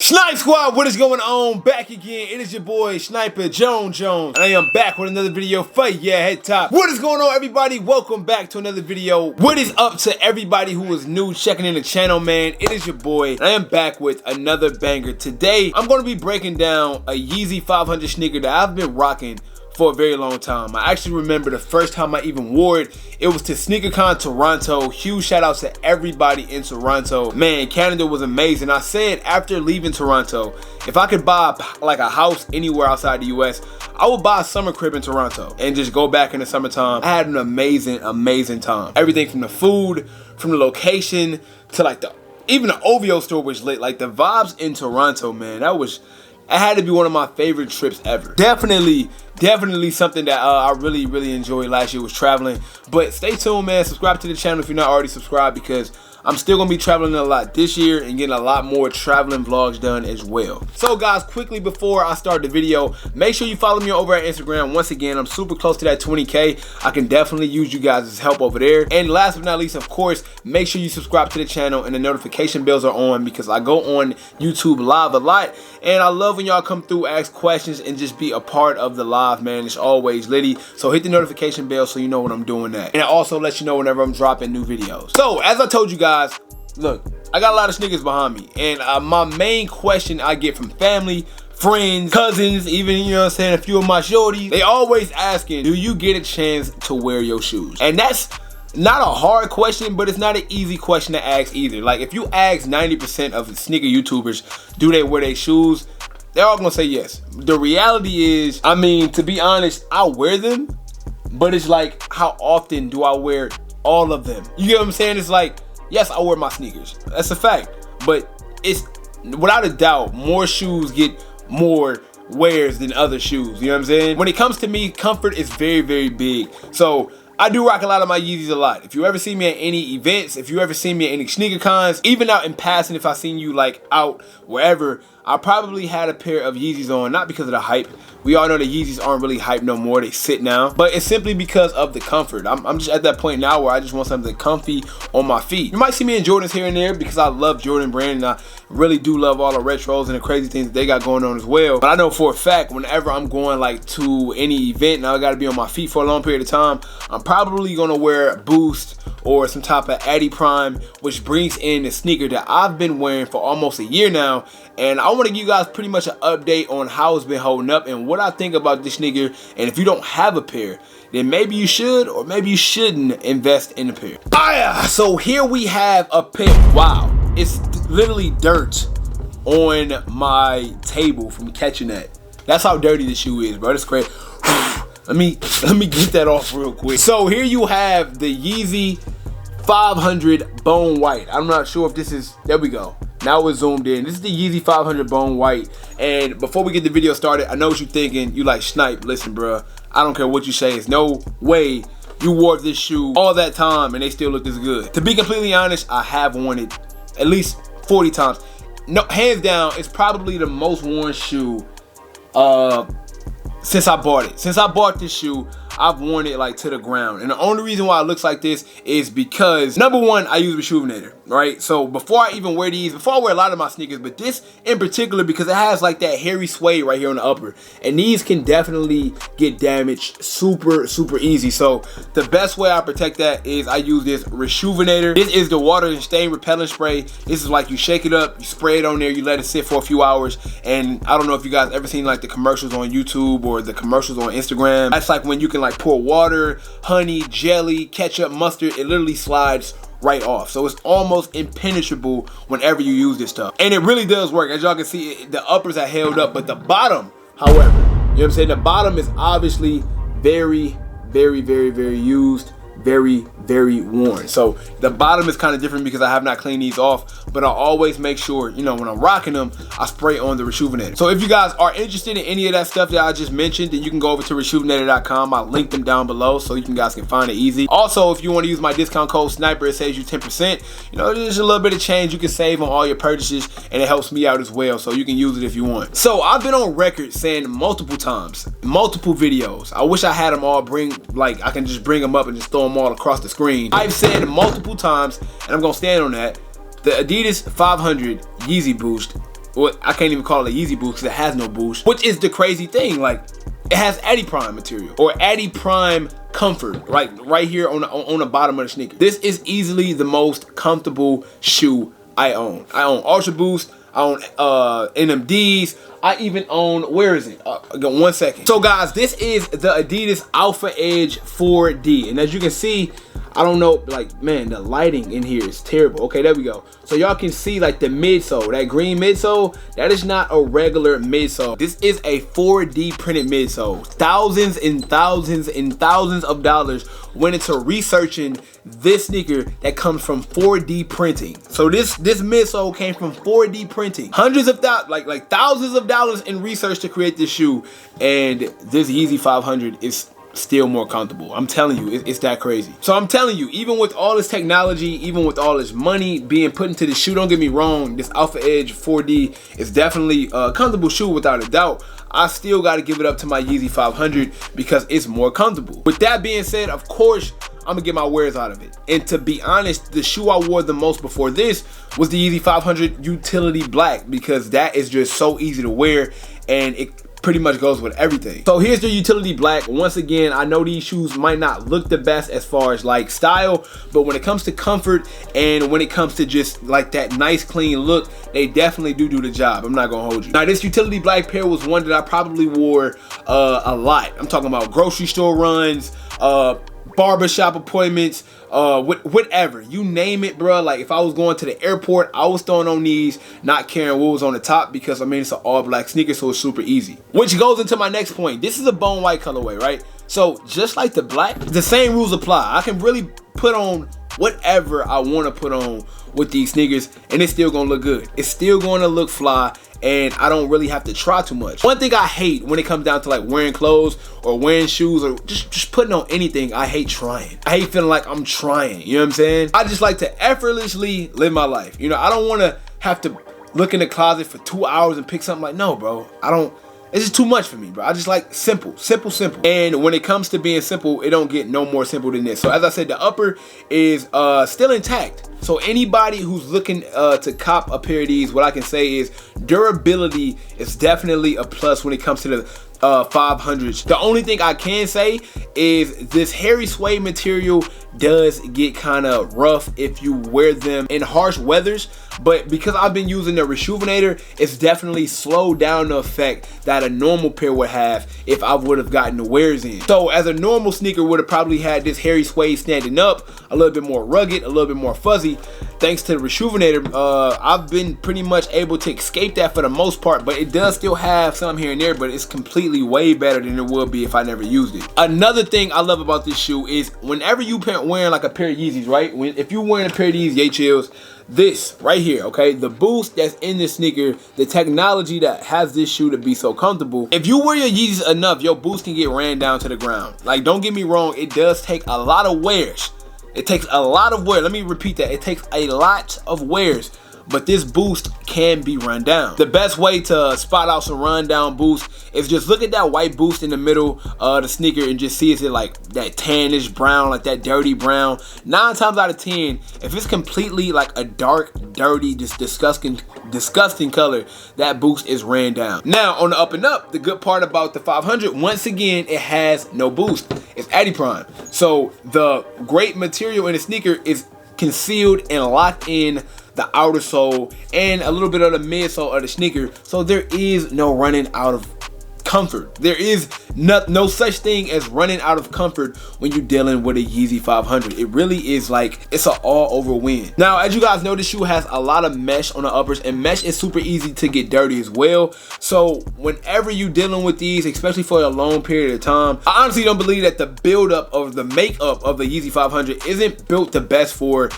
Snipe Squad, what is going on? Back again. It is your boy Sniper Jones, and I am back with another video for ya head top. What is going on, everybody? Welcome back to another video. What is up to everybody who is new checking in the channel, man? It is your boy, and I am back with another banger. Today, I'm going to be breaking down a Yeezy 500 sneaker that I've been rocking for a very long time. I actually remember the first time I even wore it. It was to SneakerCon Toronto. Huge shout out to everybody in Toronto. Man, Canada was amazing. I said after leaving Toronto, if I could buy like a house anywhere outside the US, I would buy a summer crib in Toronto and just go back in the summertime. I had an amazing time. Everything from the food, from the location, to like even the OVO store was lit. Like the vibes in Toronto, man, it had to be one of my favorite trips ever. Definitely something that I really enjoyed last year was traveling. But stay tuned, man. Subscribe to the channel if you're not already subscribed, because I'm still gonna be traveling a lot this year and getting a lot more traveling vlogs done as well. So guys, quickly before I start the video, make sure you follow me over at Instagram. Once again, I'm super close to that 20K. I can definitely use you guys' help over there. And last but not least, of course, make sure you subscribe to the channel and the notification bells are on, because I go on YouTube live a lot. And I love when y'all come through, ask questions, and just be a part of the live, man. It's always litty. So hit the notification bell so you know when I'm doing that. And it also lets you know whenever I'm dropping new videos. So as I told you guys, look, I got a lot of sneakers behind me. And my main question I get from family, friends, cousins, even, you know what I'm saying, a few of my shorties, they always asking, do you get a chance to wear your shoes? And that's not a hard question, but it's not an easy question to ask either. Like if you ask 90% of sneaker YouTubers, do they wear their shoes? They're all gonna say yes. The reality is, I mean, to be honest, I wear them, but it's like, how often do I wear all of them? You get what I'm saying? It's like, yes, I wear my sneakers. That's a fact. But it's, without a doubt, more shoes get more wears than other shoes. You know what I'm saying? When it comes to me, comfort is very big. So I do rock a lot of my Yeezys a lot. If you ever see me at any events, if you ever see me at any sneaker cons, even out in passing, if I seen you like out wherever, I probably had a pair of Yeezys on, not because of the hype. We all know that Yeezys aren't really hype no more, they sit now. But it's simply because of the comfort. I'm just at that point now where I just want something comfy on my feet. You might see me in Jordans here and there because I love Jordan brand, and I really do love all the retros and the crazy things that they got going on as well. But I know for a fact, whenever I'm going like to any event and I gotta be on my feet for a long period of time, I'm probably gonna wear a Boost or some type of Adi Prime, which brings in the sneaker that I've been wearing for almost a year now. And I want to give you guys pretty much an update on how it's been holding up and what I think about this sneaker. And if you don't have a pair, then maybe you should, or maybe you shouldn't invest in a pair. So here we have a pair. Wow, it's literally dirt on my table from catching that. That's how dirty this shoe is, bro. That's crazy. Let me get that off real quick. So here you have the Yeezy 500 Bone White. I'm not sure if this is, there we go. Now it's zoomed in. This is the Yeezy 500 Bone White. And before we get the video started, I know what you're thinking. You like, Snipe, listen, bro, I don't care what you say. There's no way you wore this shoe all that time and they still look this good. To be completely honest, I have worn it at least 40 times. No, hands down, it's probably the most worn shoe since I bought it. Since I bought this shoe, I've worn it like to the ground. And the only reason why it looks like this is because, number one, I use Rejuvenator, right? So before I even wear these, before I wear a lot of my sneakers, but this in particular, because it has like that hairy suede right here on the upper, and these can definitely get damaged super easy. So the best way I protect that is I use this Rejuvenator. This is the water and stain repellent spray. This is like, you shake it up, you spray it on there, you let it sit for a few hours. And I don't know if you guys ever seen like the commercials on YouTube or the commercials on Instagram. That's like when you can like pour water, honey, jelly, ketchup, mustard, it literally slides right off. So it's almost impenetrable whenever you use this stuff. And it really does work. As y'all can see, the uppers are held up, but the bottom, however, you know what I'm saying, the bottom is obviously very used, very worn. So the bottom is kind of different because I have not cleaned these off, but I always make sure, you know, when I'm rocking them, I spray on the Rejuvenator. So if you guys are interested in any of that stuff that I just mentioned, then you can go over to rejuvenator.com. I'll link them down below so you guys can find it easy. Also, if you want to use my discount code Sniper, it saves you 10%. You know, there's a little bit of change you can save on all your purchases, and it helps me out as well, so you can use it if you want. So I've been on record saying multiple times, multiple videos, I wish I had them all I can just bring them up and just throw them all across the screen. I've said multiple times, and I'm gonna stand on that, the Adidas 500 Yeezy Boost well, I can't even call it a Yeezy boost because it has no boost, which is the crazy thing. Like, it has Adi Prime material or Adi Prime comfort right here on the bottom of the sneaker. This is easily the most comfortable shoe I own. I own Ultra Boost, I own NMDs, I even own, where is it? 1 second. So guys, this is the Adidas Alpha Edge 4D, and as you can see, I don't know, like, man, the lighting in here is terrible. Okay, there we go. So y'all can see like the midsole, that green midsole, that is not a regular midsole. This is a 4D printed midsole. Thousands and thousands and thousands of dollars went into researching this sneaker that comes from 4D printing. So this midsole came from 4D printing. Hundreds of like thousands of dollars in research to create this shoe, and this Yeezy 500 is still more comfortable. I'm telling you, it's that crazy. So I'm telling you, even with all this technology, even with all this money being put into the shoe, don't get me wrong, this Alpha Edge 4D is definitely a comfortable shoe without a doubt. I still got to give it up to my Yeezy 500 because it's more comfortable. With that being said, of course, I'm gonna get my wears out of it. And to be honest, the shoe I wore the most before this was the Yeezy 500 Utility Black, because that is just so easy to wear and it pretty much goes with everything. So here's the Utility Black. Once again, I know these shoes might not look the best as far as like style, but when it comes to comfort and when it comes to just like that nice clean look, they definitely do the job. I'm not gonna hold you. Now this Utility Black pair was one that I probably wore a lot. I'm talking about grocery store runs, barbershop appointments, whatever, you name it, bro. Like if I was going to the airport, I was throwing on these, not caring what was on the top, because I mean it's an all black sneaker, so it's super easy. Which goes into my next point. This is a bone white colorway, right? So just like the black, the same rules apply. I can really put on whatever I want to put on with these sneakers and it's still gonna look good. It's still gonna look fly, and I don't really have to try too much. One thing I hate when it comes down to like wearing clothes or wearing shoes or just putting on anything, I hate trying. I hate feeling like I'm trying, you know what I'm saying? I just like to effortlessly live my life. You know, I don't want to have to look in the closet for 2 hours and pick something. Like, no, bro, I don't. It's just too much for me, bro. I just like simple. And when it comes to being simple, it don't get no more simple than this. So as I said, the upper is still intact. So anybody who's looking to cop a pair of these, what I can say is durability is definitely a plus when it comes to the 500s. The only thing I can say is this hairy suede material does get kind of rough if you wear them in harsh weathers, but because I've been using the Rejuvenator, it's definitely slowed down the effect that a normal pair would have if I would have gotten the wears in. So as a normal sneaker would have probably had this hairy suede standing up, a little bit more rugged, a little bit more fuzzy. Thanks to the Rejuvenator, I've been pretty much able to escape that for the most part, but it does still have some here and there, but it's completely way better than it would be if I never used it. Another thing I love about this shoe is whenever you wearing like a pair of Yeezys, right? If you're wearing a pair of these Ye Chills, this right here, okay, the boost that's in this sneaker, the technology that has this shoe to be so comfortable, if you wear your Yeezys enough, your boost can get ran down to the ground. Like, don't get me wrong, it does take a lot of wears. It takes a lot of wear. Let me repeat that. It takes a lot of wears, but this boost can be run down. The best way to spot out some run down boost is just look at that white boost in the middle of the sneaker and just see, is it like that tannish brown, like that dirty brown? 9 times out of 10, if it's completely like a dark, dirty, just disgusting color, that boost is ran down. Now on the up and up, the good part about the 500, once again, it has no boost. It's Adi Prime. So the great material in the sneaker is concealed and locked in the outer sole and a little bit of the midsole of the sneaker, so there is no running out of comfort. There is no such thing as running out of comfort when you're dealing with a Yeezy 500. It really is like, it's an all-over win. Now, as you guys know, this shoe has a lot of mesh on the uppers, and mesh is super easy to get dirty as well. So whenever you're dealing with these, especially for a long period of time, I honestly don't believe that the buildup of the makeup of the Yeezy 500 isn't built the best for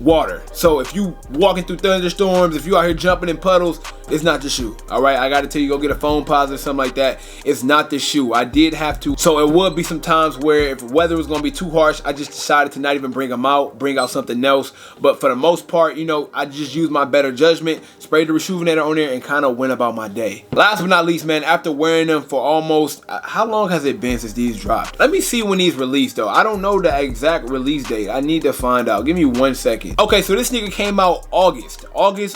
water. So if you walking through thunderstorms, if you out here jumping in puddles, it's not the shoe. All right, I gotta tell you, go get a foam posite or something like that. It's not the shoe. I did have to. So it would be some times where if weather was gonna be too harsh, I just decided to not even bring them out, bring out something else. But for the most part, you know, I just used my better judgment, sprayed the Rejuvenator on there, and kind of went about my day. Last but not least, man, after wearing them for almost, how long has it been since these dropped? Let me see when these released though. I don't know the exact release date. I need to find out. Give me 1 second. Yeezy. Okay, so this sneaker came out August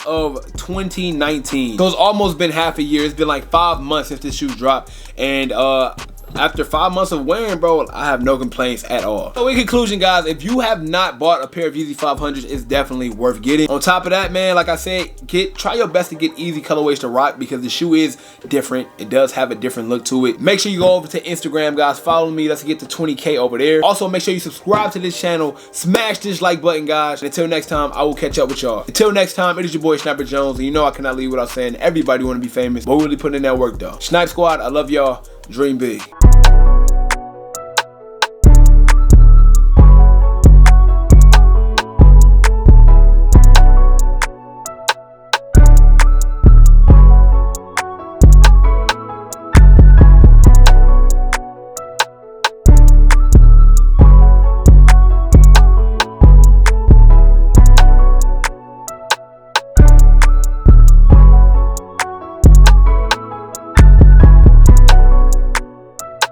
of 2019. So it's almost been half a year. It's been like 5 months since this shoe dropped, and after 5 months of wearing, bro, I have no complaints at all. So in conclusion, guys, if you have not bought a pair of Yeezy 500s, it's definitely worth getting. On top of that, man, like I said, try your best to get easy colorways to rock, because the shoe is different. It does have a different look to it. Make sure you go over to Instagram, guys. Follow me. Let's get to 20K over there. Also, make sure you subscribe to this channel. Smash this like button, guys. And until next time, I will catch up with y'all. Until next time, it is your boy Sniper Jones, and you know I cannot leave without saying everybody want to be famous, but we're really putting in that work, though. Snipe Squad, I love y'all. Dream big.